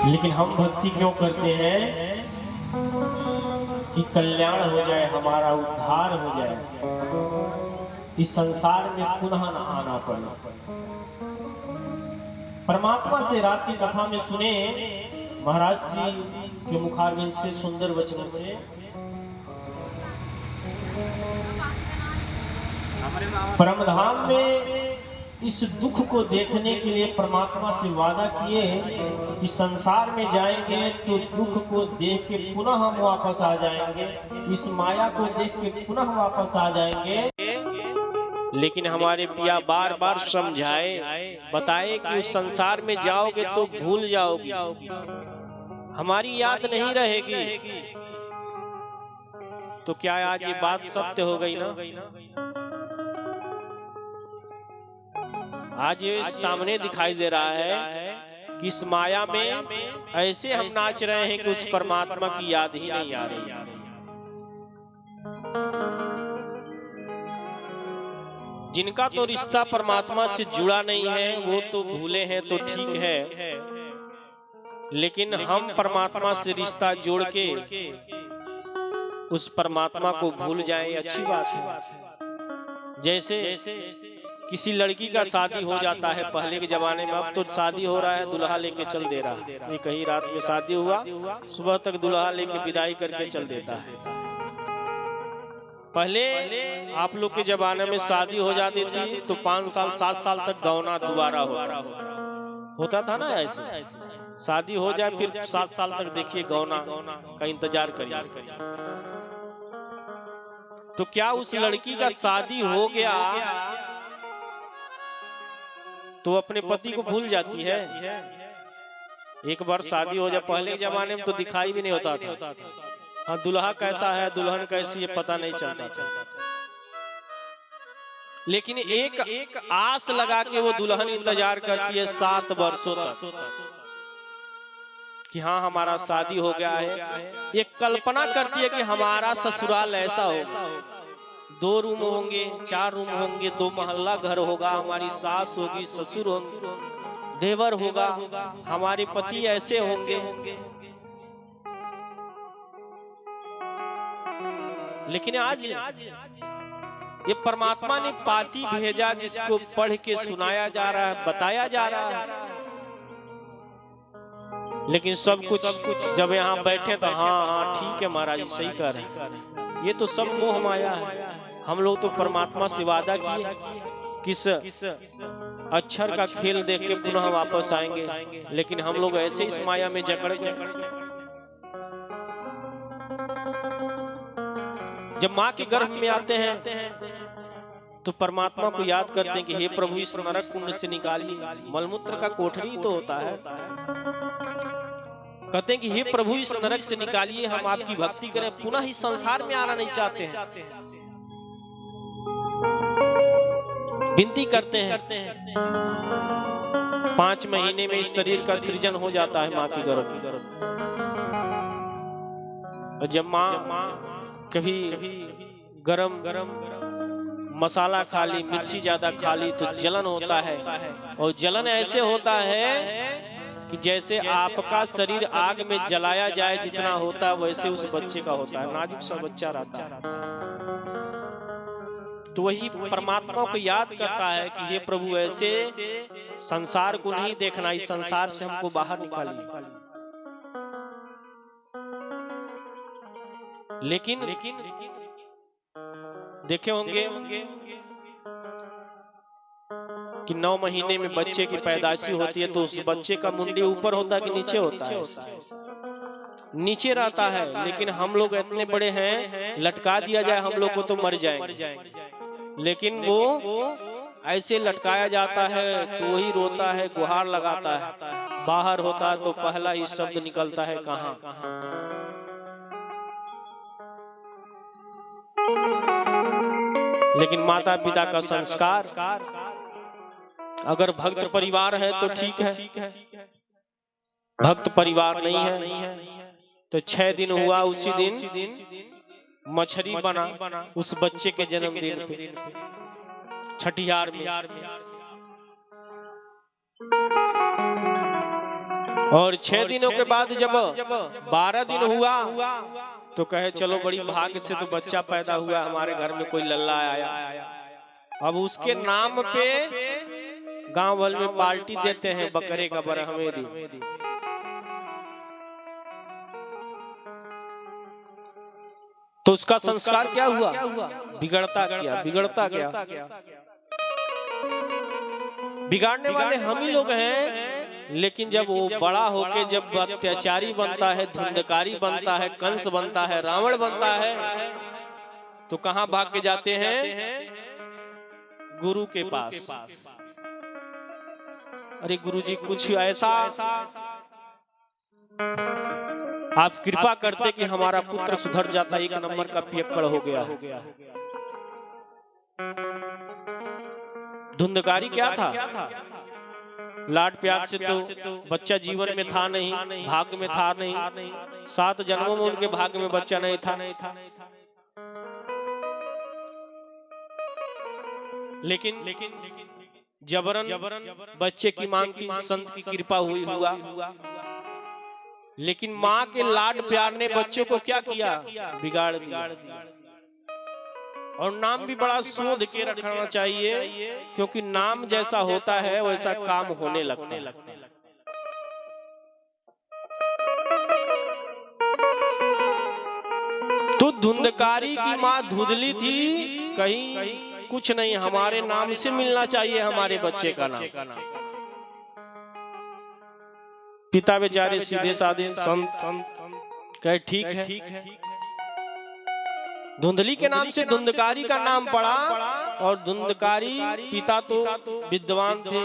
लेकिन हम भक्ति क्यों करते हैं कि कल्याण हो जाए, हमारा उद्धार हो जाए, इस संसार में पुनः न आना पड़े। परमात्मा से रात की कथा में सुने महाराज श्री के मुखारविंद से सुंदर वचनों से परमधाम में इस दुख को देखने के लिए परमात्मा से वादा किए कि संसार में जाएंगे तो दुख को देख के पुनः हम वापस आ जाएंगे, इस माया को देख के पुनः वापस आ जाएंगे। लेकिन हमारे पिया बार बार समझाए, बताए कि उस संसार में जाओगे तो भूल जाओगे, हमारी याद नहीं रहेगी। तो क्या आज ये बात सत्य हो गई ना? आज ये सामने दिखाई दे रहा है कि इस माया में ऐसे हम नाच रहे हैं कि उस परमात्मा की याद ही नहीं आ रही। जिनका तो रिश्ता परमात्मा से जुड़ा नहीं है वो तो भूले हैं तो ठीक है, लेकिन हम परमात्मा से रिश्ता जोड़ के उस परमात्मा को भूल जाएं, अच्छी बात है। जैसे किसी लड़की का शादी हो जाता है पहले के जमाने में, अब तो शादी हो रहा है दूल्हा लेके चल दे रहा है। एक ही रात में शादी हुआ, सुबह तक दूल्हा लेके विदाई करके चल देता है। पहले आप लोग के जमाने में शादी हो जाती थी तो 5 साल 7 साल तक गौना दोबारा होता था ना। ऐसे शादी हो जाए फिर 7 साल तक देखिए गौना का इंतजार करिए। तो क्या उस लड़की का शादी हो गया तो अपने पति को भूल जाती है? एक बार शादी हो जाए, पहले के जमाने में तो दिखाई भी नहीं होता था। हाँ, दुल्हा कैसा है दुल्हन कैसी है पता नहीं चलता था। लेकिन एक आस लगा के वो दुल्हन इंतजार करती है 7 वर्षों तक कि हाँ हमारा शादी हो गया है। ये कल्पना करती है कि हमारा ससुराल ऐसा होगा, 2 रूम होंगे, 4 रूम होंगे, 2 महल्ला घर होगा, हमारी सास होगी, ससुर होंगे, देवर होगा, हमारे पति ऐसे होंगे। लेकिन आज ये परमात्मा ने पाती भेजा जिसको पढ़ के सुनाया जा रहा है, बताया जा रहा है। लेकिन सब कुछ जब यहाँ बैठे तो हाँ ठीक है महाराज सही कह रहे हैं, ये तो सब मोह माया है। हम लोग तो परमात्मा से वादा किए किस अक्षर का खेल देख के पुनः वापस आएंगे, लेकिन हम लोग ऐसे इस माया में जकड़ गए। जब माँ के गर्भ में आते हैं तो परमात्मा को याद करते हैं कि हे प्रभु इस नरक कुंड से निकालिए, मलमूत्र का कोठरी तो होता है। कहते हैं कि हे प्रभु इस नरक से निकालिए, हम आपकी भक्ति करें, पुनः इस संसार में आना नहीं चाहते हैं। विनती करते हैं। 5 महीने में इस शरीर का सृजन हो जाता है माँ के गर्भ में। और जब माँ कभी गरम मसाला खा ली, मिर्ची ज्यादा खा ली तो जलन होता है। और जलन ऐसे होता है कि जैसे आपका शरीर आग में जलाया जाए जितना होता है वैसे उस बच्चे का होता है, नाजुक सा बच्चा रहता है। तो वही परमात्मा को याद करता है कि हे प्रभु ऐसे संसार को नहीं देखना, इस संसार से हमको बाहर निकालिए। लेकिन देखे होंगे कि 9 महीने में बच्चे की पैदाइशी होती है तो उस बच्चे का मुंडी ऊपर होता है कि नीचे होता है? नीचे रहता है। लेकिन हम लोग इतने बड़े हैं, लटका दिया जाए हम लोग को तो मर जाएंगे, लेकिन वो ऐसे लटकाया जाता है तो वही रोता है, गुहार लगाता है। बाहर होता है तो पहला ही शब्द निकलता है कहाँ। लेकिन माता पिता का संस्कार, अगर भक्त परिवार है तो ठीक है, भक्त परिवार नहीं है तो 6 दिन हुआ, उसी दिन मछली बना उस बच्चे के जन्मदिन पे छठियार में। और 6 दिनों के बाद जब 12 दिन हुआ तो कहे चलो बड़ी भाग्य से तो बच्चा पैदा हुआ, हमारे घर में कोई लल्ला आया। अब उसके नाम पे गांव भर में पार्टी देते हैं बकरे का बरहमेदी। तो उसका संस्कार क्या हुआ? बिगड़ता गया, बिगड़ता गया। बिगाड़ने वाले हम ही लोग हैं। लेकिन जब वो बड़ा होके जब अत्याचारी बनता है, धुंधकारी बनता है, कंस बनता है, रावण बनता है, तो कहां भाग के जाते हैं? गुरु के पास। अरे गुरुजी कुछ ऐसा आप कृपा करते कि हमारा पुत्र सुधर जाता, 1 नंबर का पियक्कड़ हो गया। धुंधकारी क्या था? लाड प्यार से तो बच्चा जीवन में था नहीं, भाग्य में था नहीं, 7 जन्मों में उनके भाग्य में बच्चा नहीं था। लेकिन जबरन बच्चे की मांग की, संत की कृपा हुआ। लेकिन माँ के लाड प्यार ने बच्चों को क्या किया? बिगाड़ दिया। और नाम भी बड़ा सोच के रखना चाहिए, क्योंकि नाम जैसा होता है वैसा काम होने लगता है। तो धुंधकारी की माँ धुंधली थी, कहीं कुछ नहीं, हमारे नाम से मिलना चाहिए हमारे बच्चे का नाम। पिता बेचारे सीधे साधे संत कहे ठीक है। धुंधली के नाम से धुंधकारी का नाम पड़ा। और धुंधकारी पिता तो विद्वान थे,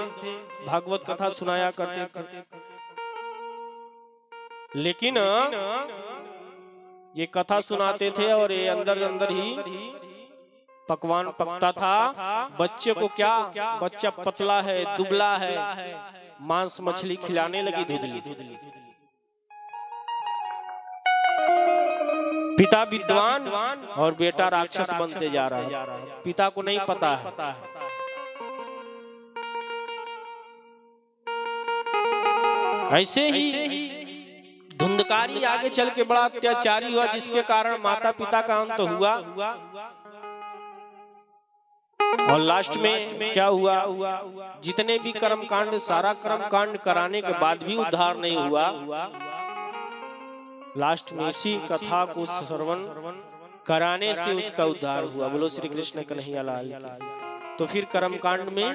भागवत कथा सुनाया करते थे। लेकिन ये कथा सुनाते थे और ये अंदर अंदर ही पकवान पकता था। बच्चे को क्या, बच्चा पतला है, दुबला है, मांस मछली खिलाने लगी धुंधली। पिता विद्वान और बेटा राक्षस बनते जा रहा है। पिता को नहीं पता है। ऐसे ही धुंधकारी आगे चल के बड़ा अत्याचारी हुआ, जिसके कारण माता पिता का अंत हुआ। और लास्ट में क्या हुआ? जितने भी कर्मकांड, सारा कर्मकांड कराने के बाद भी उद्धार नहीं हुआ। लास्ट में इसी कथा को श्रवण कराने से उसका उद्धार हुआ। बोलो श्री कृष्ण कन्हैया लाल की। तो फिर कर्मकांड में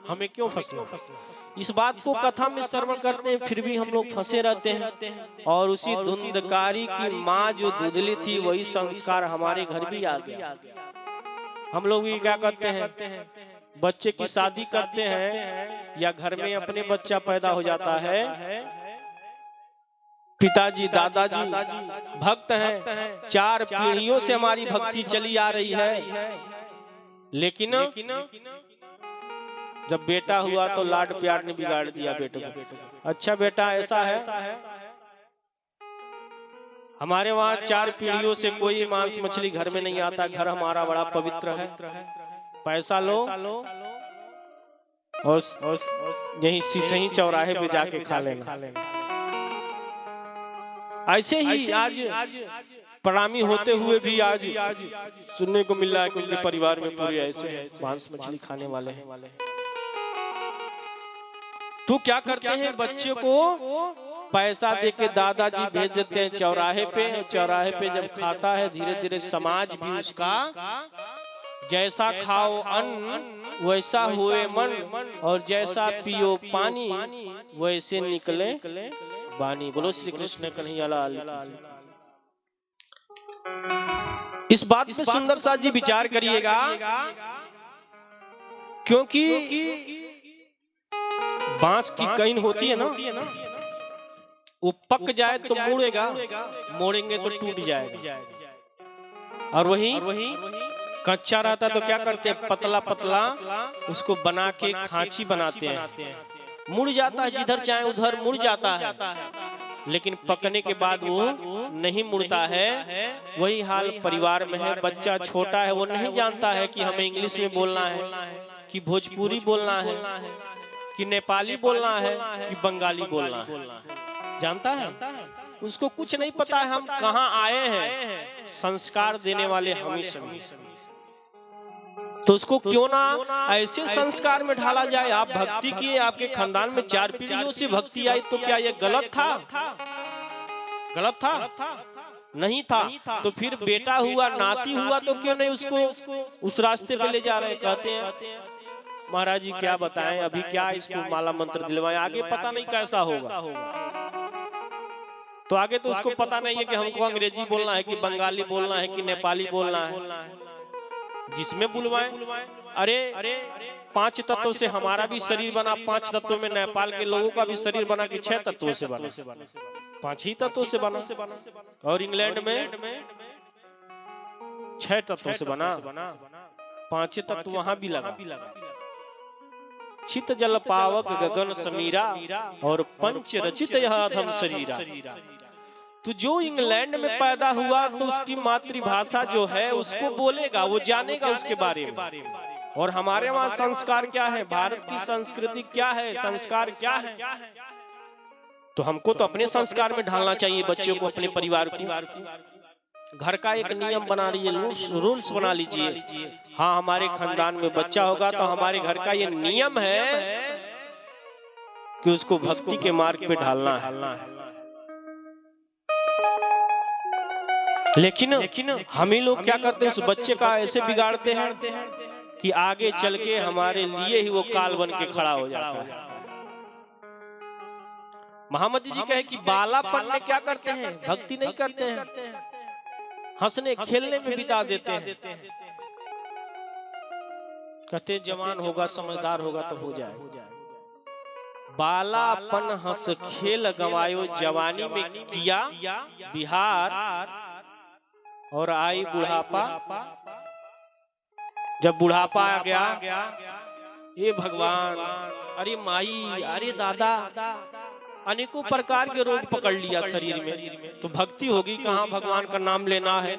हमें क्यों फंसना? इस बात को कथा में श्रवण करते हैं, फिर भी हम लोग फंसे रहते हैं। और उसी धुंधकारी की माँ जो धुंधली थी, वही संस्कार हमारे घर भी आ गया। हम लोग भी क्या करते हैं? बच्चे की शादी करते हैं या घर में अपने बच्चा पैदा हो जाता है, पिताजी दादाजी भक्त हैं, 4 पीढ़ियों से हमारी भक्ति चली आ रही है। लेकिन जब बेटा हुआ तो लाड प्यार ने बिगाड़ दिया बेटे को। अच्छा बेटा ऐसा है, हमारे वहाँ 4 पीढ़ियों से कोई मांस मछली घर में नहीं आता, घर हमारा बड़ा पवित्र है, पैसा लो और यही सिसही चौराहे पे जाके खा लेना। ऐसे ही आज प्रणामी होते हुए भी आज सुनने को मिल रहा है कि उनके परिवार में पूरे ऐसे मांस मछली खाने वाले हैं। तो क्या करते हैं? बच्चे को पैसा देके दादाजी भेज देते हैं चौराहे पे। चौराहे पे जब खाता है, धीरे धीरे समाज भी उसका जैसा खाओ अन्न वैसा हुए मन, और जैसा पियो पानी वैसे निकले वाणी। बोलो श्री कृष्ण कन्हैया लाल की। इस बात पे सुंदर सा जी विचार करिएगा, क्योंकि बांस की कईन होती है ना, वो पक जाए तो मुड़ेगा, मोड़ेंगे तो टूट जाएगा। और वही कच्चा रहता तो क्या करते हैं? पतला पतला उसको बना के खांची बनाते हैं, मुड़ जाता है, जिधर चाहे उधर मुड़ जाता है। लेकिन पकने के बाद वो नहीं मुड़ता है। वही हाल परिवार में है। बच्चा छोटा है, वो नहीं जानता है कि हमें इंग्लिश में बोलना है, कि भोजपुरी बोलना है, कि नेपाली बोलना है, कि बंगाली बोलना है। जानता है? उसको कुछ नहीं पता है हम कहाँ आए हैं। संस्कार देने वाले हम ही सभी। तो उसको क्यों ना ऐसे संस्कार में ढाला जाए। आप भक्ति किए, आपके खानदान में 4 पीढ़ियों से भक्ति आई, तो क्या ये गलत था? गलत था? नहीं था। तो फिर बेटा हुआ, नाती हुआ, तो क्यों नहीं उसको उस रास्ते पे ले जा रहे हैं? कहते हैं महाराज जी क्या बताएं, अभी क्या इसको माला मंत्र दिलवाएं, आगे पता नहीं कैसा होगा। तो आगे तो उसको पता नहीं है कि हमको अंग्रेजी बोलना है कि बंगाली बोलना है कि नेपाली बोलना है। जिसमें बुलवाएं। अरे 5 तत्वों से हमारा भी शरीर बना, 5 तत्वों में नेपाल के लोगों का भी शरीर बना कि 6 तत्वों से बना? 5 ही तत्वों से बना। और इंग्लैंड में 6 तत्वों से बना, 5 तत्व वहां भी लगा। चित जल पावक गगन समीरा और पंच रचित यह अधम शरीरा। तो जो इंग्लैंड में पैदा हुआ तो उसकी मातृभाषा जो है उसको बोलेगा, वो जानेगा उसके बारे में। और हमारे वहां संस्कार क्या है, भारत की संस्कृति क्या है, संस्कार क्या है। तो हमको तो अपने संस्कार में ढालना चाहिए बच्चों को, अपने परिवार को। घर का एक नियम बना लीजिए, रूल्स बना लीजिए। हाँ, हमारे खानदान में बच्चा होगा तो हमारे घर का ये नियम है कि उसको भक्ति के मार्ग पे ढालना है। लेकिन हम ही लोग क्या करते हैं, उस बच्चे का ऐसे बिगाड़ते हैं कि आगे चल के हमारे लिए ही वो काल बन के खड़ा हो जाता है। महामती जी कहे कि बालापन में क्या करते हैं, भक्ति नहीं करते हैं, हंसने खेलने में बिता देते हैं। कहते जवान होगा, समझदार होगा तो हो जाए। बालापन हंस खेल गवायो, जवानी में किया बिहार, और आई बुढ़ापा। जब बुढ़ापा आ गया, ये भगवान, अरे माई, अरे दादा, अनेकों प्रकार के रोग पकड़ लिया शरीर में। तो भक्ति होगी कहाँ, भगवान का नाम लेना है।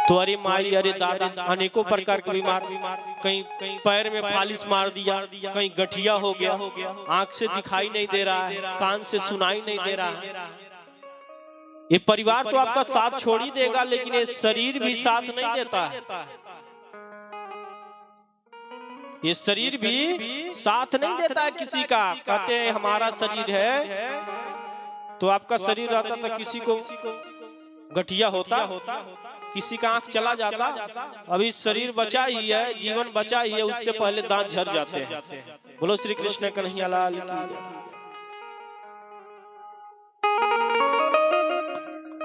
तो अरे माई, अरे दादा, अनेकों प्रकार के बीमार, कहीं पैर में फालिस मार दिया, कहीं गठिया हो गया, आंख से दिखाई नहीं दे रहा है, कान से सुनाई नहीं दे रहा है। ये परिवार तो आपका साथ छोड़ ही देगा, लेकिन ये शरीर भी साथ नहीं देता है। ये शरीर भी साथ नहीं देता है किसी का। कहते हैं हमारा शरीर है, तो आपका शरीर रहता तो किसी को गठिया होता, किसी का आंख चला जाता। अभी शरीर बचा ही है, जीवन बचा ही है, उससे पहले दांत झड़ जाते हैं। बोलो श्री कृष्ण कन्हैया लाल की जय।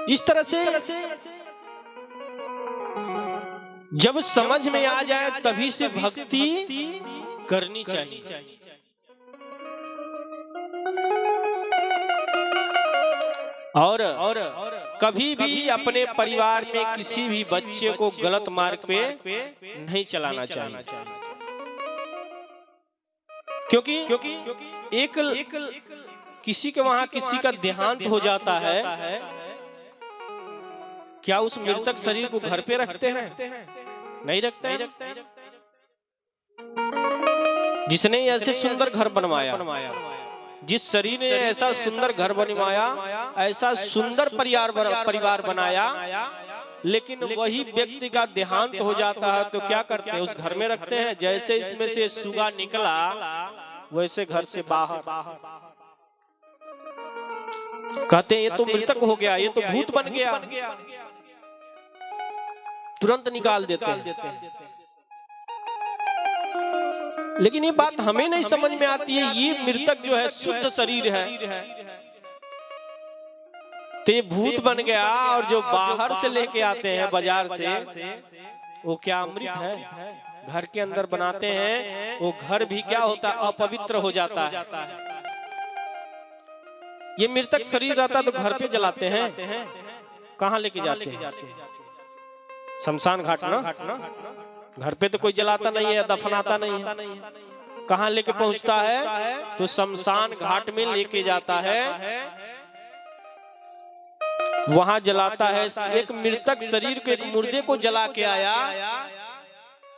इस तरह से जब समझ में आ जाए तभी से भक्ति करनी चाहिए। और कभी भी अपने परिवार में किसी भी बच्चे को गलत मार्ग पे नहीं चलाना चाहिए। क्योंकि एक किसी के वहां किसी का देहांत हो जाता है, क्या उस मृतक शरीर को घर पे रखते हैं? नहीं रखते हैं। जिसने ऐसे सुंदर घर बनवाया, जिस शरीर ने ऐसा सुंदर घर बनवाया, ऐसा सुंदर परिवार बनाया, लेकिन वही व्यक्ति का देहांत हो जाता है तो क्या करते हैं, उस घर में रखते हैं। जैसे इसमें से सुगा निकला वैसे घर से बाहर, कहते हैं ये तो मृतक हो गया, ये तो भूत बन गया, तुरंत निकाल देते हैं। लेकिन ये बात हमें नहीं समझ में आती है, ये मृतक जो है शुद्ध शरीर है, तो ये भूत बन गया, और जो बाहर से लेके आते हैं बाजार से, वो क्या अमृत है? घर के अंदर बनाते हैं, वो घर भी क्या होता है, अपवित्र हो जाता है। ये मृतक शरीर रहता तो घर पे जलाते हैं, कहाँ लेके जाते हैं? शमशान घाट ना, घर पे तो कोई जलाता नहीं है, दफनाता नहीं है। कहाँ लेके पहुंचता है? तो शमशान घाट में लेके जाता है, वहां जलाता है। एक मृतक शरीर को, एक मुर्दे को जला के आया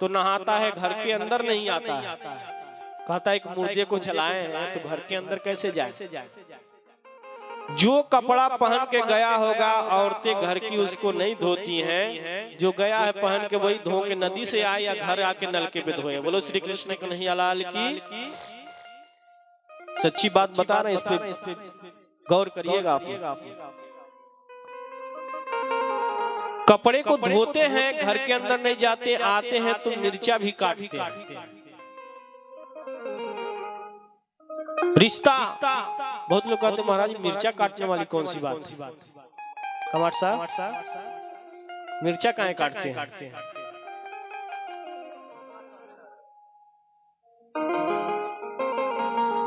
तो नहाता है, घर के अंदर नहीं आता है। कहता एक मुर्दे को जलाए हैं तो घर के अंदर कैसे जाए? जो कपड़ा पहन के गया होगा औरतें घर की उसको नहीं धोती हैं, जो गया है पहन के वही धो के नदी से आए या घर आके नलके पे धोए। बोलो श्री कृष्ण कन्हैया लाल की। सच्ची बात बता रहे हैं, इस पे गौर करिएगा आप। कपड़े को धोते हैं, घर के अंदर नहीं जाते, आते हैं तो मिर्चा भी काटते हैं। रिश्ता, बहुत लोग कहते हैं महाराज मिर्चा काटने वाली कौन सी बात है? कमार साहब मिर्चा काहे काटते हैं?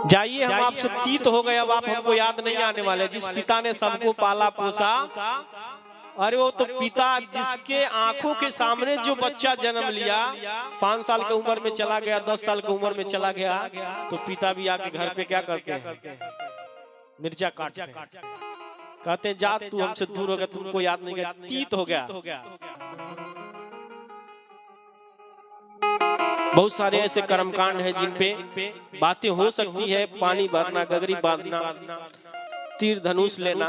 जाइए, हम आपसे तीत हो गए, अब आप हमको याद नहीं आने वाले। जिस पिता ने सबको पाला पोसा, अरे वो तो पिता जिसके आंखों के सामने जो बच्चा जन्म लिया, 5 साल की उम्र में चला गया, 10 साल की उम्र में चला गया, तो पिता भी आके घर पे क्या करते हैं? मिर्चा काटते हैं। कहते हैं जा तू हमसे दूर हो गया, तुमको याद नहीं गया, तीत हो गया। बहुत सारे ऐसे कर्मकांड हैं जिन पे बातें हो सकती है, पानी भरना, गगरी बांधना, तीर धनुष लेना।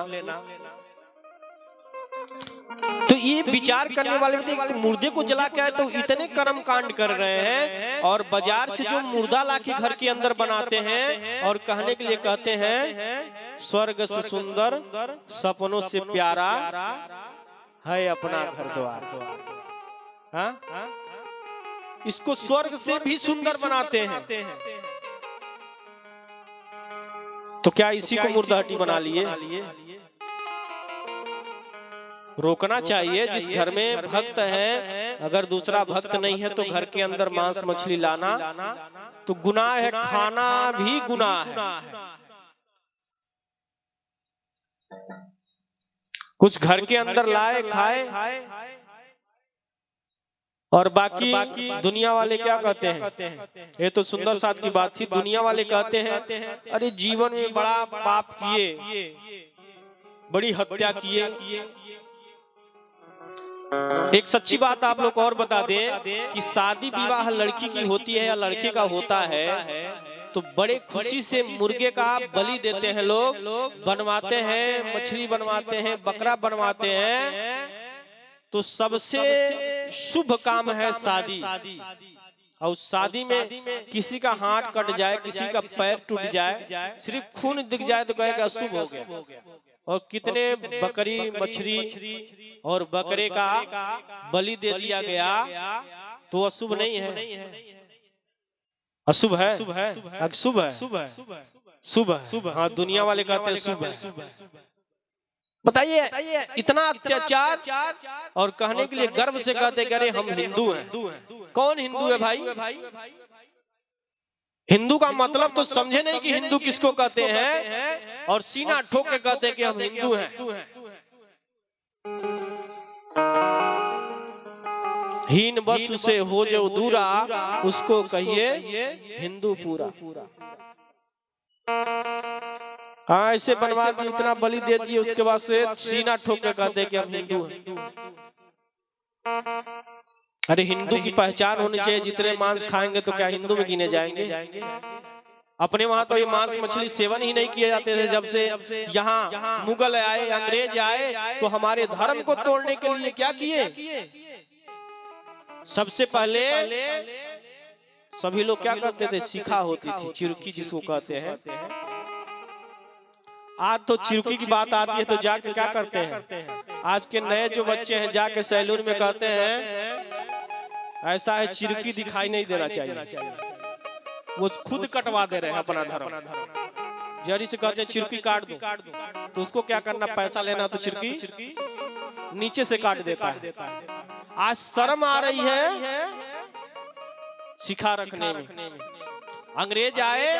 तो ये विचार करने वाले मुर्दे को जला के आए तो इतने कर्म कांड कर रहे हैं, और बाजार से जो मुर्दा लाके घर के अंदर बनाते हैं और कहने के लिए कहते हैं स्वर्ग से सुंदर सपनों से प्यारा है अपना घर द्वार। हाँ, इसको स्वर्ग से भी सुंदर बनाते हैं। तो क्या इसी को मुर्दाहटी बना लिए? रोकना चाहिए। जिस घर में भक्त है, अगर दूसरा भक्त नहीं है तो घर के अंदर मांस मछली लाना तो गुनाह है, खाना भी गुनाह है। कुछ घर के अंदर लाए खाए, और बाकी दुनिया वाले क्या कहते हैं? ये तो सुंदर साथ की बात थी। दुनिया वाले कहते हैं अरे जीवन में बड़ा पाप किए, बड़ी हत्या किए। एक सच्ची बात आप लोग और बता दें कि शादी विवाह लड़की की होती है या लड़के का होता है तो बड़े खुशी से मुर्गे का बलि देते हैं लोग, बनवाते हैं, मछली बनवाते हैं, बकरा बनवाते हैं। तो सबसे शुभ काम है शादी, और शादी में किसी का हाथ कट जाए, किसी का पैर टूट जाए, सिर्फ खून दिख जाए तो कहेगा अशुभ हो गया। और कितने बकरी मछली और बकरे का बलि दे दिया गया तो अशुभ नहीं है, अशुभ है, अशुभ है, शुभ है। हाँ, दुनिया वाले कहते हैं शुभ है। बताइए इतना अत्याचार, और कहने के लिए गर्व से कहते अरे हम हिंदू हैं। कौन हिंदू है भाई? हिंदू का मतलब तो समझे नहीं कि हिंदू किसको कहते हैं, और सीना ठोक के कहते हैं कि हम हिंदू हैं। हीन बस से हो जो दूरा, उसको कहिए हिंदू पूरा। हाँ, ऐसे बनवा दी, इतना बलि दे दिए, उसके बाद से सीना ठोक के कहते हैं कि हम हिंदू हैं। अरे हिंदू की पहचान होनी चाहिए। जितने मांस खाएंगे तो क्या हिंदू में गिने जाएंगे? अपने वहां तो ये मांस मछली सेवन ही नहीं किए जाते थे। जब से यहाँ मुगल आए, अंग्रेज आए, तो हमारे धर्म को तोड़ने के लिए क्या किए? सबसे पहले सभी लोग क्या करते थे? शिखा होती थी, चिरुकी जिसको कहते हैं। आज तो चिरुकी की बात आती है तो जाके क्या करते हैं? आज के नए जो बच्चे हैं जाके सैलून में कहते हैं ऐसा है चिरुकी दिखाई नहीं देना चाहिए, वो खुद कटवा दे रहे हैं अपना धर्म। जरी से कहते हैं चिरुकी काट दो, तो उसको क्या करना? पैसा लेना तो चिरुकी नीचे से काट देता है। आज शर्म आ रही है शिखा रखने में। अंग्रेज आए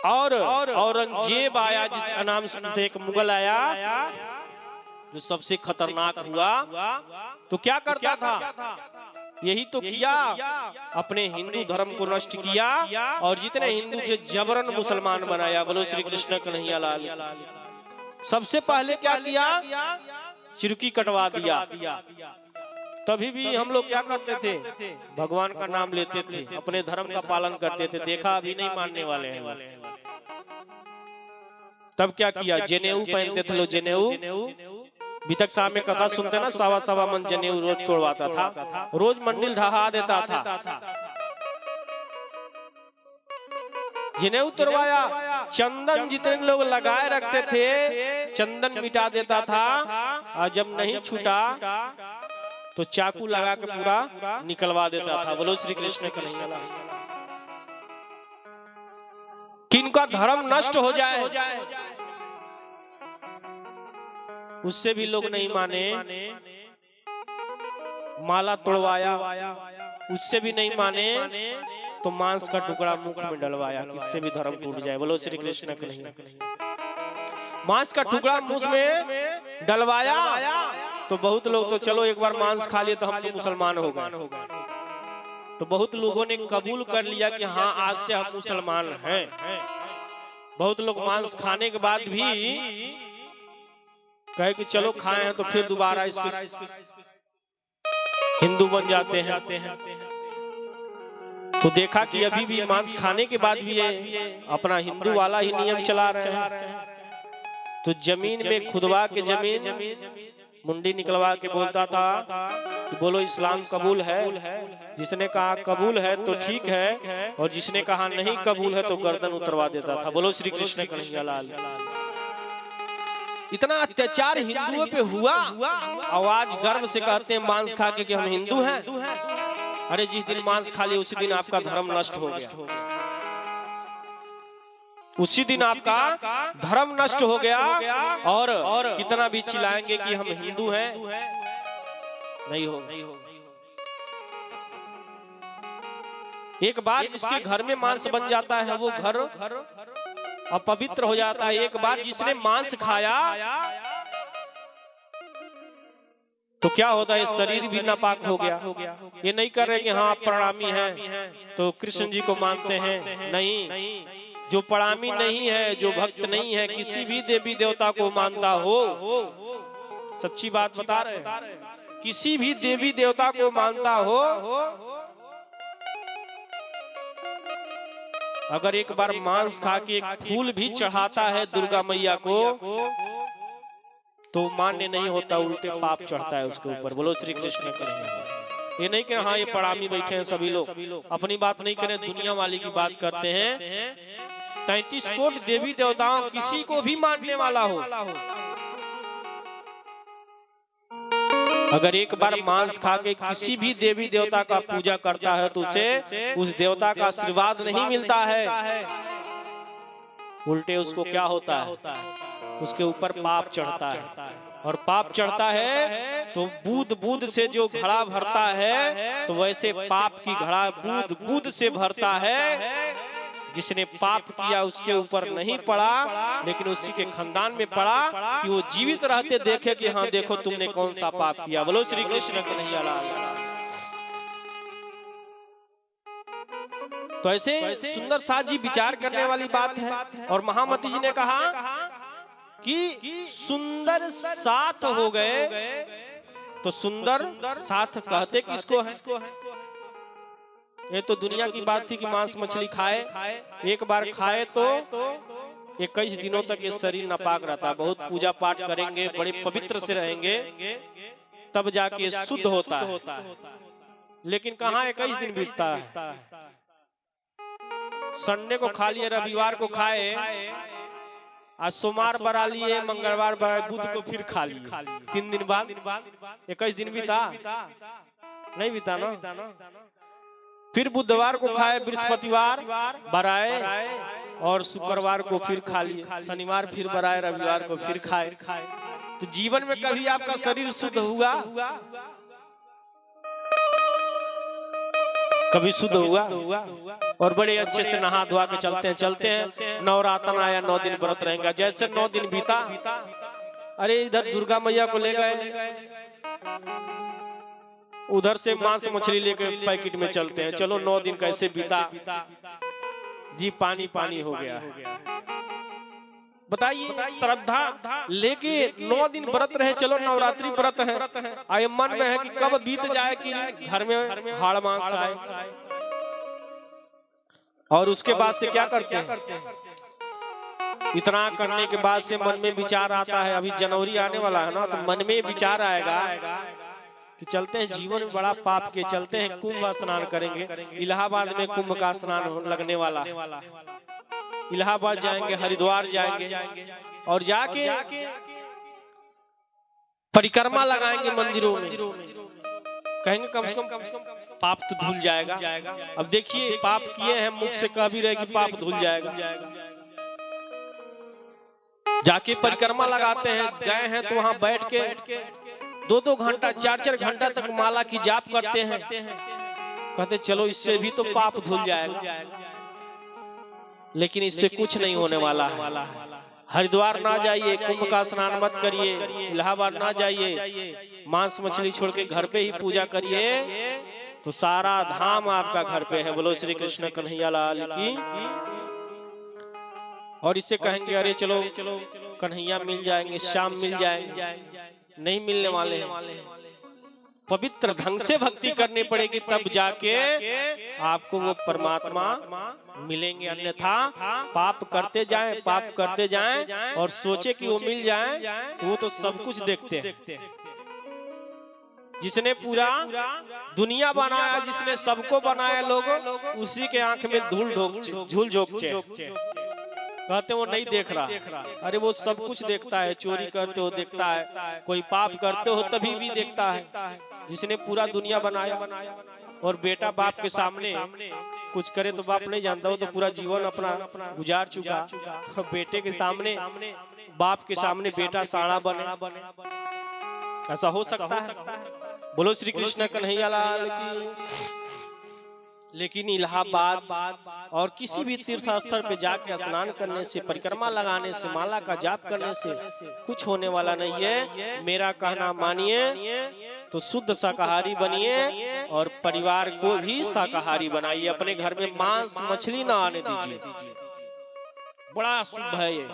और औरंगजेब आया, जिसका नाम सुनते एक मुगल आया जो सबसे खतरनाक हुआ। तो क्या करता था? यही तो किया, अपने हिंदू धर्म को नष्ट किया, और जितने हिंदू थे जबरन मुसलमान बनाया। बोलो श्री कृष्ण कन्हैया लाल। सबसे पहले क्या किया? चिरुकी कटवा दिया। तभी भी हम लोग क्या करते थे, भगवान का नाम लेते थे, अपने धर्म का पालन करते थे। देखा अभी नहीं मानने वाले हैं। तब क्या किया, जनेऊ पहनते थे लोग, जनेऊ। बीतक साहब में कथा सुनते ना, सवा सवा मन जनेऊ रोज तोड़वाता था, रोज मंडिल ढहा देता था। जनेऊ तोड़वाया, चंदन जितने लोग लगाए रखते थे चंदन मिटा देता था, और जब नहीं छूटा तो चाकू लगा के पूरा निकलवा देता था। बोलो श्री कृष्ण कन्हैया लाल। किनका धर्म नष्ट हो जाए उससे भी लोग नहीं माने। माला तोड़वाया, उससे भी नहीं माने, तो मांस का टुकड़ा मुख में डलवाया, किससे भी धर्म टूट जाए। बोलो श्री कृष्ण कन्हैया। मांस का टुकड़ा मुंह में डलवाया तो बहुत लोग तो चलो एक बार मांस खा लिए तो हम तो मुसलमान हो गए। तो बहुत लोगों ने कबूल कर लिया कि हाँ आज से हम मुसलमान हैं। बहुत लोग मांस खाने के बाद भी कहे कि चलो खाए हैं तो फिर दोबारा इसको हिंदू बन जाते हैं। तो देखा कि अभी भी मांस खाने के बाद भी ये अपना हिंदू वाला ही नियम चला रहे हैं। तो जमीन में खुदवा के जमीन मुंडी निकलवा के बोलता था कि बोलो इस्लाम कबूल है। जिसने कहा कबूल है तो ठीक है, और जिसने कहा नहीं कबूल है तो गर्दन उतरवा देता था। बोलो श्री कृष्ण कन्हैया लाल। इतना अत्याचार हिंदुओं पे हुआ, आवाज गर्व से कहते हैं मांस खा के कि हम हिंदू हैं। अरे जिस दिन मांस खा लिया उसी दिन आपका धर्म नष्ट हो गया, उसी दिन आपका धर्म नष्ट हो गया। और कितना भी चिल्लाएंगे कि हम हिंदू हैं, नहीं हो। एक बार जिसके घर में मांस बन जाता है वो घर अपवित्र हो जाता है। एक बार जिसने मांस खाया तो क्या होता है, शरीर भी नापाक हो गया। ये नहीं कर रहे कि हाँ आप प्रणामी हैं तो कृष्ण जी को मानते हैं, नहीं। जो प्रणामी नहीं है, जो भक्त नहीं है, किसी भी देवी देवता को मानता हो, सच्ची बात बता रहे, किसी भी देवी देवता को मानता हो, अगर एक बार मांस खा के एक फूल भी चढ़ाता है दुर्गा मैया को तो मान्य नहीं होता, उल्टे पाप चढ़ता है उसके ऊपर। बोलो श्री कृष्ण कन्हैया। ये नहीं कि हाँ ये प्रणामी बैठे हैं सभी लोग, अपनी बात नहीं करें, दुनिया वाली की बात करते हैं। 33 कोटि देवी देवताओं किसी को भी मानने वाला हो, अगर एक बार मांस खा के किसी भी देवी देवता का पूजा करता है तो उसे उस देवता का आशीर्वाद नहीं मिलता है, उल्टे उसको क्या होता है, उसके ऊपर पाप चढ़ता है। और पाप चढ़ता है तो बूंद बूंद से जो घड़ा भरता है तो वैसे पाप की घड़ा बूंद बूंद से भरता है। जिसने पाप किया उसके ऊपर नहीं पड़ा, लेकिन उसी के खानदान में पड़ा कि वो जीवित रहते देखे कि हाँ देखो तुमने कौन सा पाप किया। बोलो श्री कृष्ण कन्हैया लाल। तो ऐसे सुंदर साथ जी विचार करने वाली बात है। और महामती जी ने कहा कि सुंदर साथ हो गए, तो सुंदर साथ कहते किसको है? ये तो दुनिया की बात थी कि मांस मछली खाए, एक बार खाए तो 21 दिनों तक ये शरीर नापाक रहता है। बहुत पूजा पाठ करेंगे, बड़े पवित्र से रहेंगे, तब जाके शुद्ध होता है। लेकिन कहाँ 21 दिन बीतता है। संडे को खा लिए, रविवार को खाए, आज सोमवार बरा लिए, मंगलवार बरा, बुध को फिर खा लिए, 3 दिन बाद 21 दिन बीता नहीं बीता ना। फिर बुधवार को खाए, बृहस्पतिवार बराए, और शुक्रवार को फिर खा लिए, शनिवार फिर बराए, रविवार को फिर खाए। तो जीवन में कभी आपका शरीर शुद्ध हुआ? कभी शुद्ध हुआ? और बड़े अच्छे से नहा धोआ के चलते हैं। नवरात्र आया, 9 दिन व्रत रहेगा। जैसे 9 दिन बीता, अरे इधर दुर्गा मैया को ले गए, उधर से मांस मछली लेकर पैकेट में चलते हैं। चलो 9 दिन कैसे बीता जी, पानी पानी हो गया। बताइए श्रद्धा लेके 9 दिन व्रत रहे, चलो नवरात्रि व्रत है, आए मन में है कि कब बीत जाए कि घर में हाड़ मांस आए। और उसके बाद से क्या करते हैं, इतना करने के बाद से मन में विचार आता है, अभी जनवरी आने वाला है ना, तो मन में विचार आएगा कि चलते हैं, जीवन में बड़ा पाप के चलते हैं, कुंभ स्नान करेंगे। इलाहाबाद में कुंभ का स्नान लगने वाला है, इलाहाबाद जाएंगे, हरिद्वार जाएंगे और जाके परिक्रमा लगाएंगे मंदिरों में, कहेंगे कम से कम पाप तो धुल जाएगा। अब देखिए पाप किए हैं, मुख से कह भी रहे कि पाप धुल जाएगा, जाके परिक्रमा लगाते हैं, गए हैं तो वहां बैठ के 2-2 घंटा 4-4 घंटा तक माला की जाप करते हैं, कहते चलो इससे भी तो पाप धुल जाएगा, लेकिन इससे कुछ नहीं होने वाला है। हरिद्वार ना जाइए, कुंभ का स्नान मत करिए, इलाहाबाद ना जाइए, मांस मछली छोड़ के घर पे ही पूजा करिए, तो सारा धाम आपका घर पे है। बोलो श्री कृष्ण कन्हैया लाल की। और इससे कहेंगे अरे चलो कन्हैया मिल जाएंगे, श्याम मिल जाएंगे, नहीं मिलने वाले हैं। पवित्र ढंग से भक्ति करनी पड़ेगी, तब जाके आपको वो परमात्मा मिलेंगे, अन्यथा पाप करते जाएं, पाप करते जाएं और सोचे कि वो मिल जाएं, तो वो तो सब कुछ देखते हैं। जिसने पूरा दुनिया बनाया, जिसने सबको बनाया, लोग उसी के आंख में झूल झोंकते, कहते वो नहीं देख रहा, अरे वो सब कुछ देखता है, चोरी करते हो देखता है, कोई पाप करते हो तभी भी देखता है। जिसने पूरा दुनिया बनाया और बेटा बाप के सामने कुछ करे तो बाप नहीं जानता, वो तो पूरा जीवन अपना गुजार चुका, बेटे के सामने बाप के सामने बेटा साड़ा बने, ऐसा हो सकता है? बोलो श्री कृष्ण कन्हैया लाल की। लेकिन इलाहाबाद और किसी भी तीर्थ स्थल पे जाके स्नान करने से, परिक्रमा लगाने से, माला का जाप करने से कुछ होने वाला नहीं है। मेरा कहना मानिए तो शुद्ध शाकाहारी बनिए और परिवार को भी शाकाहारी बनाइए, अपने घर में मांस मछली ना आने दीजिए, बड़ा शुभ है ये।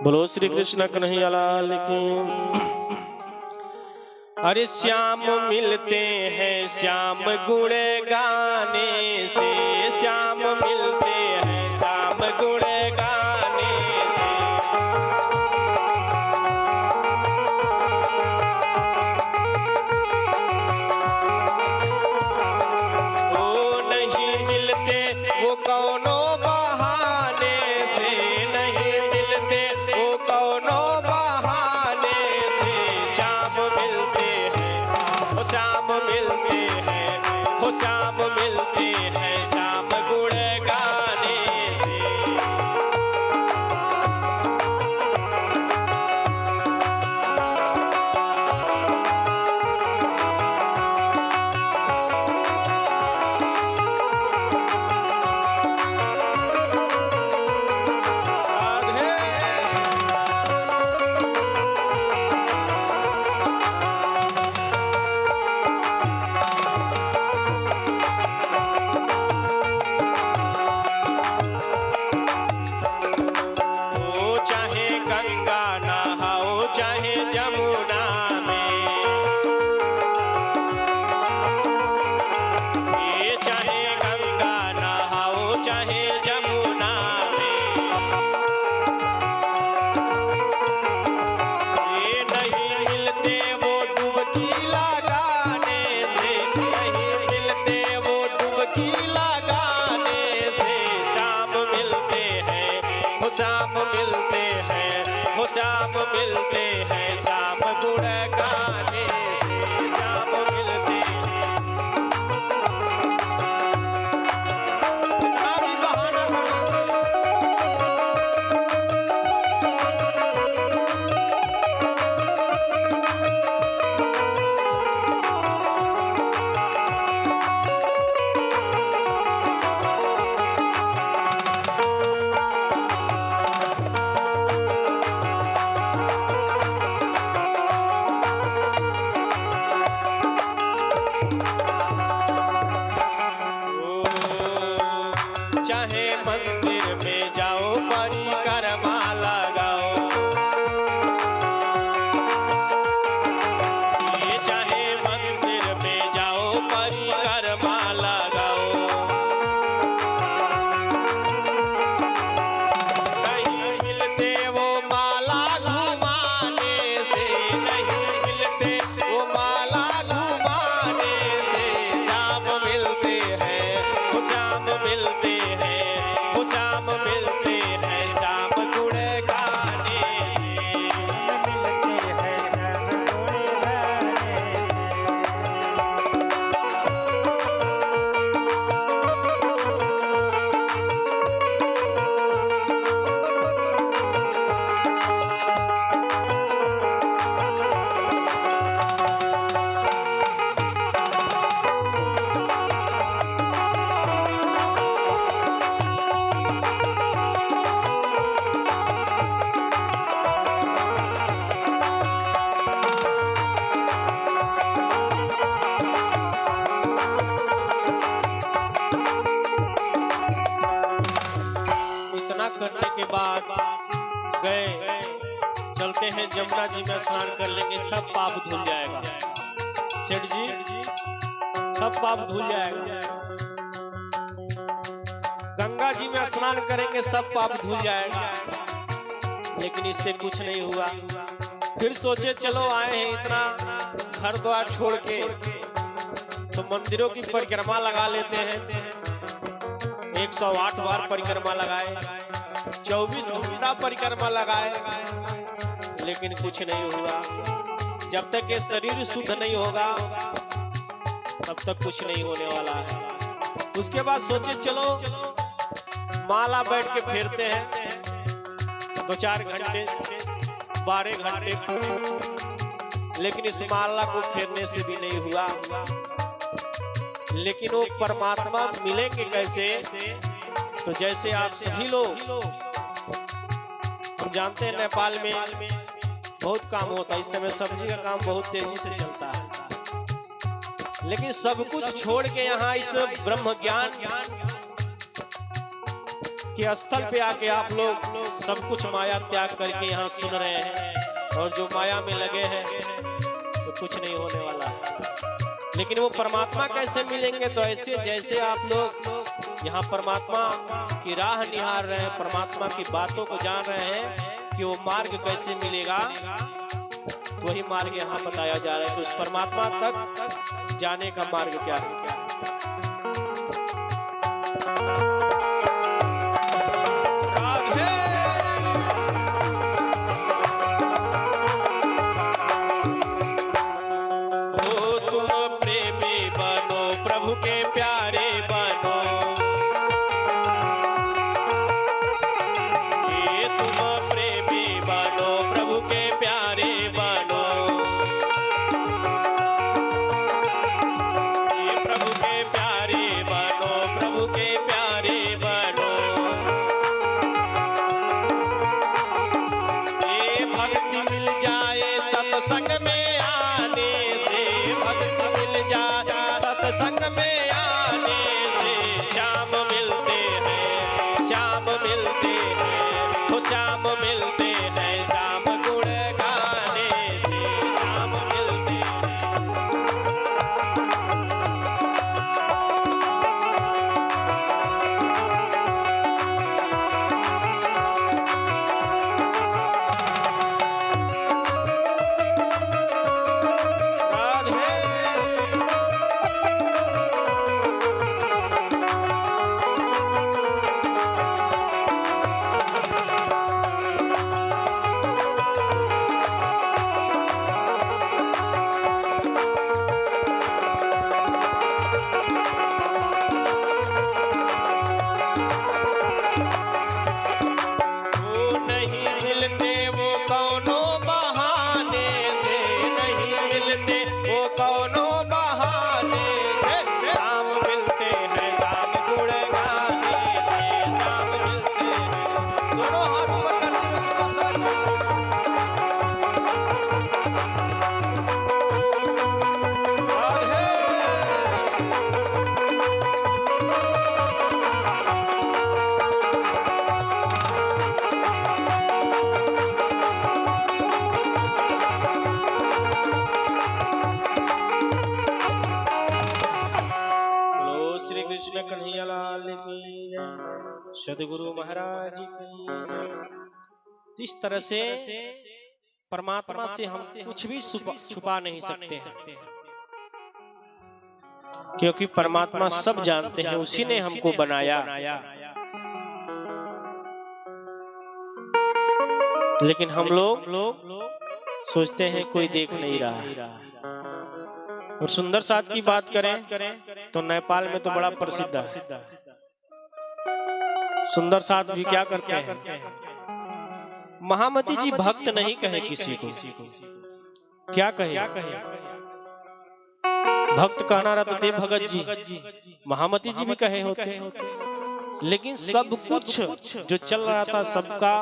बोलो श्री कृष्ण कन्हैया लाल की। अरे श्याम मिलते हैं श्याम गुण गाने से, श्याम मिलते हैं श्याम गुण गाने से, ओ नहीं मिलते वो कौनो बहाने से, नहीं मिलते वो कौनो बहाने से, श्याम मिलते श्याम मिलते हैं, हो श्याम मिलते हैं श्याम गुण गाने से। श्याम मिलते हैं, वो श्याम मिलते हैं श्याम गुण गाने से, श्याम मिलते हैं। कितना भी बहाना चाहे मंदिर में जाओ बाद गए, चलते हैं जमुना जी में स्नान कर लेंगे, सब पाप धुल जाएगा। सेठ जी सब पाप धुल जाएगा। गंगा जी में स्नान करेंगे सब पाप धुल जाएगा। लेकिन इससे कुछ नहीं हुआ। फिर सोचे चलो आए हैं इतना घर द्वार छोड़ के, तो मंदिरों की परिक्रमा लगा लेते हैं। 108 बार परिक्रमा लगाए, 24 घंटा परिक्रमा लगाए, लेकिन कुछ नहीं हुआ। जब तक ये शरीर शुद्ध नहीं होगा तब तक कुछ नहीं होने वाला है। उसके बाद सोचे चलो माला बैठ के फेरते हैं, 2-4 घंटे 12 घंटे, लेकिन इस माला को फेरने से भी नहीं हुआ। लेकिन वो परमात्मा मिलेंगे कैसे? तो जैसे आप सभी लोग, हम जानते हैं नेपाल में बहुत काम होता है, इस समय सब्जी का काम बहुत तेजी से चलता है। लेकिन सब कुछ छोड़ के यहाँ इस ब्रह्म ज्ञान के स्थल पे आके आप लोग सब कुछ माया त्याग करके यहाँ सुन रहे हैं, और जो माया में लगे हैं तो कुछ नहीं होने वाला है। लेकिन वो परमात्मा कैसे मिलेंगे? तो ऐसे जैसे आप लोग यहाँ परमात्मा की राह निहार रहे हैं, परमात्मा की बातों को जान रहे हैं कि वो मार्ग कैसे मिलेगा, वही मार्ग यहाँ बताया जा रहा है। तो उस परमात्मा तक जाने का मार्ग क्या है? सत्संग में आने से, भक्ति मिल जाए सत्संग में आने से, श्याम मिलते हैं, श्याम मिलते हैं, तो श्याम मिलते हैं, श्याम गुण गाने से श्याम मिलते हैं। सदगुरु महाराज की। इस तरह से परमात्मा से हम कुछ भी छुपा नहीं सकते हैं, क्योंकि परमात्मा सब जानते हैं, उसी ने हमको बनाया। लेकिन हम लोग सोचते हैं कोई देख नहीं रहा। और सुंदर साथ की बात करें तो नेपाल में तो बड़ा प्रसिद्ध है। सुंदर साथ भी क्या करते हैं? महामती जी भक्त नहीं कहे किसी को, क्या कहे? भक्त कहना रहता देव भगत जी, महामती जी भी कहे होते। लेकिन सब कुछ जो चल रहा था सबका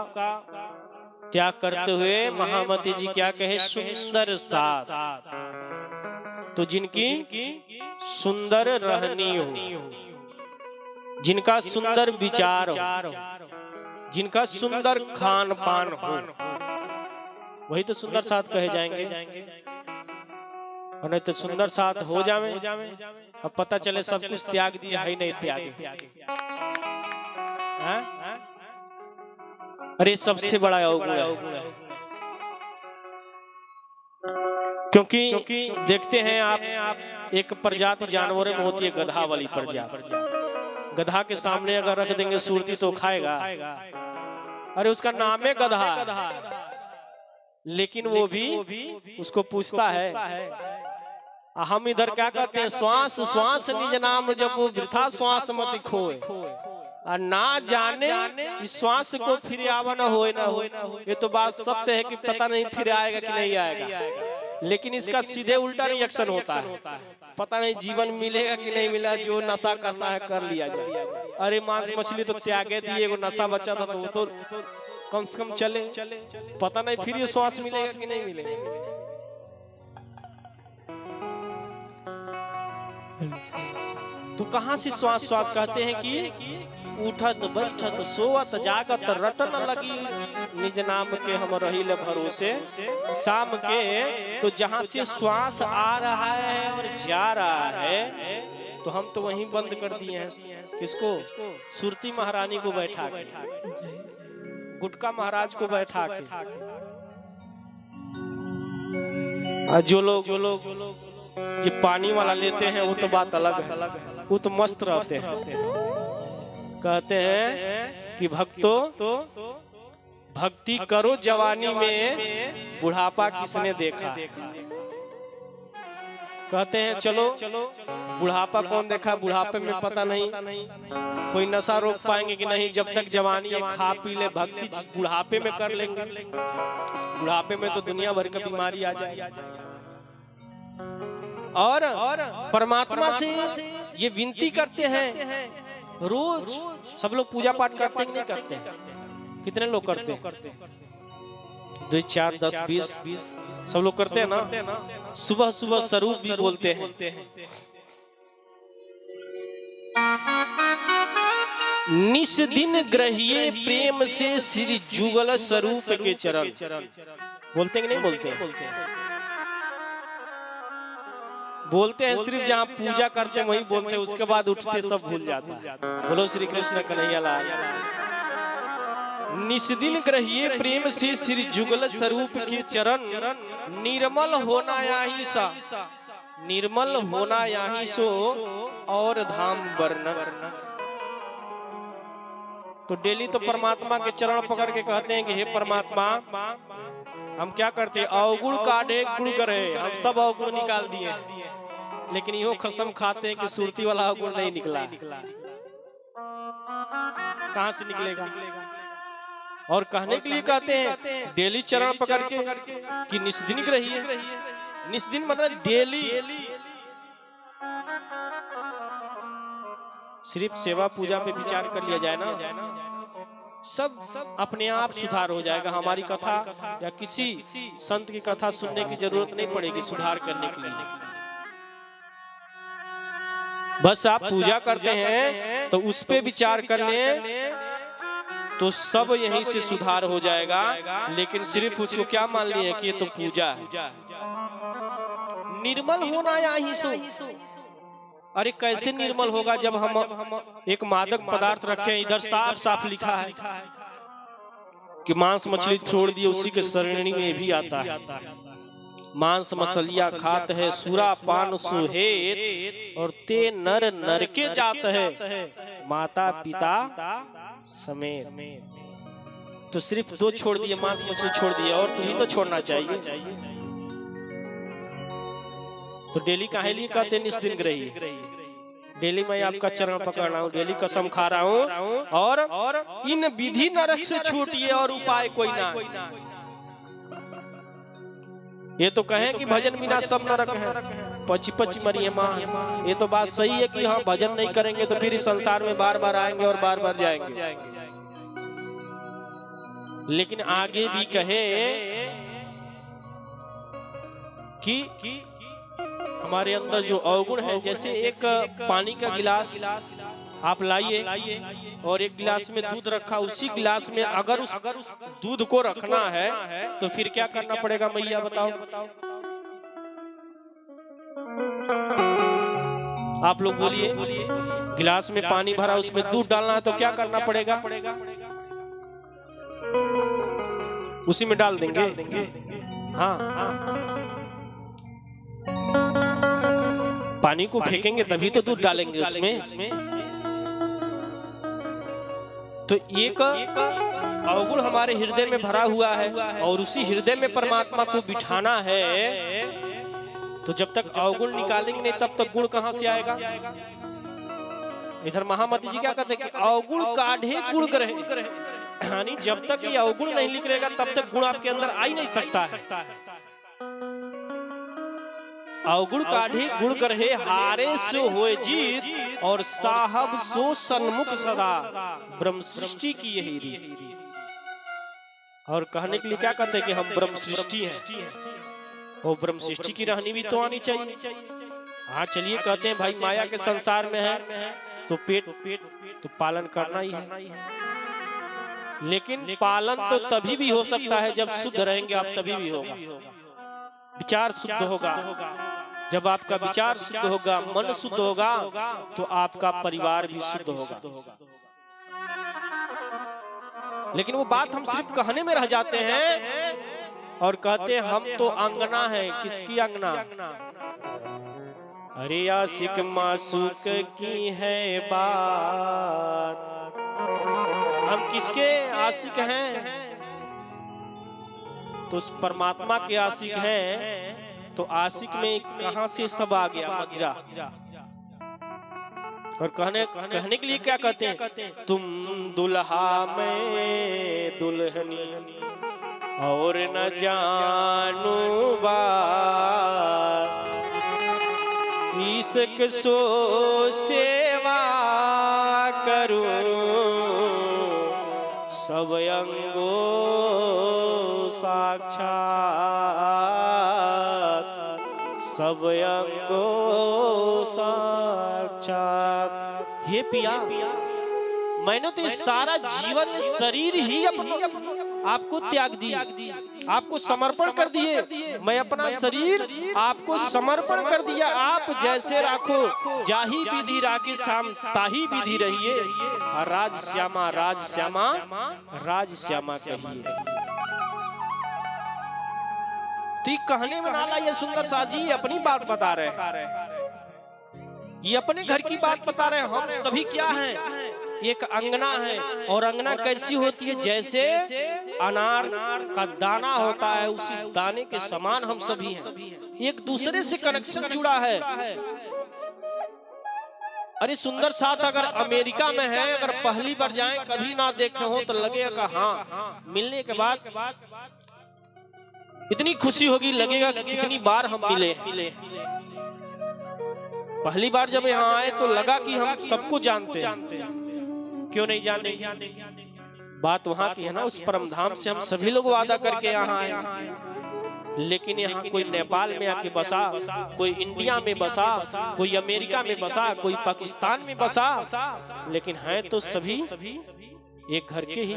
त्याग करते हुए महामती जी क्या कहे? सुंदर साथ। तो जिनकी सुंदर रहनी हो, जिनका सुंदर विचार हो, जिनका सुंदर खान पान हो, वही तो सुंदर साथ कहे जाएंगे। और नहीं तो सुंदर साथ हो जावे, अब पता चले सब कुछ त्याग दिया है नहीं त्याग। अरे सबसे बड़ा अवगुण है, क्योंकि देखते हैं आप एक प्रजाति जानवरों में होती है गधा वाली प्रजाति। गधा के सामने अगर रख देंगे सुरती तो खाएगा, अरे उसका नाम है गधा, लेकिन वो भी उसको पूछता है। हम इधर क्या कहते हैं, श्वास श्वास निज नाम जब वो वृथा श्वास मत खोए, और ना जाने इस श्वास को फिर आवा ना हो ना हो। ये तो बात सत्य है कि पता नहीं फिर आएगा कि नहीं आएगा, लेकिन इसका सीधे उल्टा रिएक्शन होता है, पता नहीं जीवन मिलेगा कि नहीं मिला, जो नशा करना है कर लिया जाए। अरे मांस मछली तो त्यागे दिए, वो नशा बचा था तो कम से कम चले, पता नहीं फिर ये श्वास मिलेगा कि नहीं मिलेगा। तो कहां से श्वास श्वास कहते हैं कि उठत बैठत सोवत जागत रटन लगी निज नाम के हम रहीले भरोसे शाम के। तो जहां से श्वास आ रहा है और जा रहा है, तो हम तो वहीं बंद कर दिए हैं। किसको? सुरती महारानी को बैठा के, गुटका महाराज को बैठा के। जो लोग ये पानी वाला लेते हैं वो तो बात अलग है, वो तो मस्त रहते हैं। कहते हैं कि भक्तों भक्ति करो जवानी में, बुढ़ापा किसने देखा। कहते हैं चलो बुढ़ापा कौन देखा, बुढ़ापे में पता नहीं कोई नशा रोक पाएंगे कि नहीं, जब तक जवानी है खा पी ले, भक्ति बुढ़ापे में कर लेंगे। बुढ़ापे में तो दुनिया भर की बीमारी आ जाए। और परमात्मा से ये विनती करते हैं, रोज सब लोग पूजा पाठ करते हैं कि नहीं करते हैं? कितने लोग करते हैं? 2 4 10 20 सब लोग करते हैं ना। सुबह सुबह स्वरूप भी बोलते हैं। निस दिन ग्रहिए प्रेम से श्री जुगल स्वरूप के चरण। बोलते हैं कि नहीं बोलते हैं? बोलते हैं, सिर्फ जहाँ पूजा करते हैं वही बोलते हैं, उसके बाद उठते सब भूल जाता है। बोलो श्री कृष्ण कन्हैया लाल। निस्दिन ग्रहिए प्रेम से श्री जुगल स्वरूप के चरण, निर्मल होना याही सा, निर्मल होना याही सो और धाम वर्णन। तो डेली तो परमात्मा के चरण पकड़ के कहते हैं कि हे परमात्मा, हम क्या करते हैं, अवगुण काढ़े गुण करे, हम सब अवगुण निकाल दिए, लेकिन यो कसम खाते हैं कि सुरती वाला अवगुण नहीं निकला। कहां से निकलेगा? और कहने के लिए कहते हैं डेली चरण पकड़ के कि निस्दिन ग्रहिए। निस्दिन मतलब डेली, सिर्फ सेवा पूजा पे विचार कर लिया जाए ना, सब अपने आप सुधार हो जाएगा। हमारी कथा या किसी संत की कथा सुनने की जरूरत नहीं पड़ेगी सुधार करने के लिए। बस आप पूजा करते हैं तो उस पे विचार कर लें तो सब यहीं से सुधार हो जाएगा। लेकिन सिर्फ उसको क्या मान लिए कि ये तो पूजा है। निर्मल होना यहीं से, अरे कैसे निर्मल होगा जब हम एक मादक पदार्थ रखें, इधर साफ साफ लिखा है कि मांस मछली छोड़ दिए, उसी के श्रेणी में भी आता है। मांस मछलियां खात है, सूरा पान सुहेत, और ते नर नर के जात है, माता पिता समेत। तो सिर्फ 2 छोड़ दिए, मांस मछली छोड़ दिए, और तुम्हें तो छोड़ना चाहिए। तो डेली काहे लिए कहते हैं निस्दिन ग्रहिए? डेली मैं आपका चरण पकड़ रहा हूँ, डेली कसम खा रहा हूँ, और इन विधि नरक से छूटिए और उपाय कोई ना। ये तो कहें कि भजन बिना सब नरक है, पची पची मरिए मां। ये तो बात सही है कि हाँ भजन नहीं करेंगे तो फिर इस संसार में बार बार आएंगे और बार बार जाएंगे। लेकिन आगे भी कहे कि हमारे अंदर जो अवगुण है, जैसे एक पानी का गिलास आप लाइए और एक गिलास में दूध रखा, उसी गिलास में अगर उस दूध को रखना है तो फिर क्या करना पड़ेगा मैया बताओ? आप लोग बोलिए। गिलास में पानी भरा, उसमें दूध डालना है तो क्या करना पड़ेगा? उसी में डाल देंगे। हाँ, पानी को फेंकेंगे तभी तो दूध डालेंगे उसमें। तो एक अवगुण हमारे हृदय में भरा हुआ है और उसी हृदय में परमात्मा को बिठाना है। तो जब तक अवगुण निकालेंगे नहीं तब तक गुण कहां से आएगा? इधर महामती जी क्या कहते हैं कि अवगुण काढ़े गुण ग्रहे, यानी जब तक ये अवगुण नहीं निकलेगा तब तक गुण आपके अंदर आ ही नहीं सकता है। अवगुण काढ़े गुण ग्रहे, हारे सो होए जीत और साहब सो सन्मुख सदा, ब्रह्म सृष्टि की यही रीत। और कहने के लिए क्या कहते हैं कि हम ब्रह्म सृष्टि हैं, वो ब्रह्म सृष्टि की रहनी भी तो आनी चाहिए। हाँ चलिए, कहते हैं भाई माया के संसार में है तो पेट तो पालन करना ही है, लेकिन पालन तो तभी भी हो सकता है जब शुद्ध रहेंगे आप, तभी भी होगा। विचार शुद्ध होगा, जब आपका विचार शुद्ध होगा, मन शुद्ध होगा तो आपका परिवार भी शुद्ध होगा। लेकिन वो बात हम सिर्फ कहने में रह जाते हैं और कहते हैं हम तो अंगना है। किसकी अंगना? अरे आशिक मासूक की है बात, हम किसके आशिक हैं? तो उस परमात्मा के आशिक हैं। तो आशिक में कहां से सब आ गया? मदिरा। और कहने के लिए क्या कहते हैं? तुम दुल्हा में दुल्हनी और न जानू बात, इश्क सो सेवा करूं सब अंगो साक्षात, सब अंगो साक्षात। हे पिया, मैंने तो इस सारा जीवन शरीर ही आपको त्याग दिया, आपको समर्पण कर दिए। मैं अपना शरीर आपको समर्पण कर दिया। आप जैसे राखो, जाही विधि राखे श्याम ताही विधि रहिए। राज श्यामा राज श्यामा राज श्यामा कहिए। तो कहने में नाला ये सुंदर सा जी अपनी बात बता रहे हैं, ये अपने घर की बात बता रहे हैं। हम सभी क्या हैं? एक अंगना है। और अंगना कैसी होती है? जैसे अनार का दाना होता है, उसी दाने के समान हम सभी हैं। एक दूसरे से कनेक्शन जुड़ा है। अरे सुंदर साथ अगर अमेरिका में है, अगर पहली बार जाएं, कभी ना देखे हो तो लगेगा हाँ, मिलने के बाद इतनी खुशी होगी, लगेगा कि कितनी बार हम मिले। पहली बार जब यहाँ आए तो लगा कि हम सबको जानते हैं। क्यों नहीं जाने? बात वहां की है ना, उस परम धाम से हम सभी लोग वादा करके यहाँ आए। लेकिन यहाँ कोई नेपाल में आके बसा, कोई इंडिया में बसा, कोई अमेरिका में बसा, कोई पाकिस्तान में बसा, लेकिन है तो सभी एक घर के ही।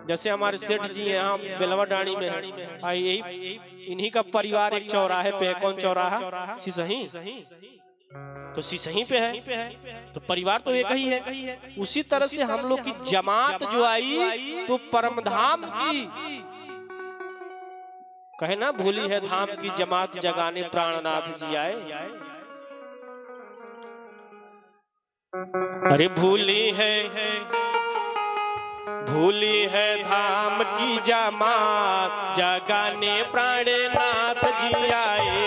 जैसे हमारे सेठ जी यहाँ बेलवाडाणी में है, यही इन्हीं का परिवार एक चौराहे पे है। कौन चौराहा? सिसही। तो सिसही पे है तो परिवार तो एक ही है। उसी तरह से हम लोग की जमात जो आई तो परमधाम की, कहे ना भूली है धाम की जमात जगाने प्राणनाथ जी आए। अरे भूली है धाम की जमात जगाने प्राणनाथ जी आए।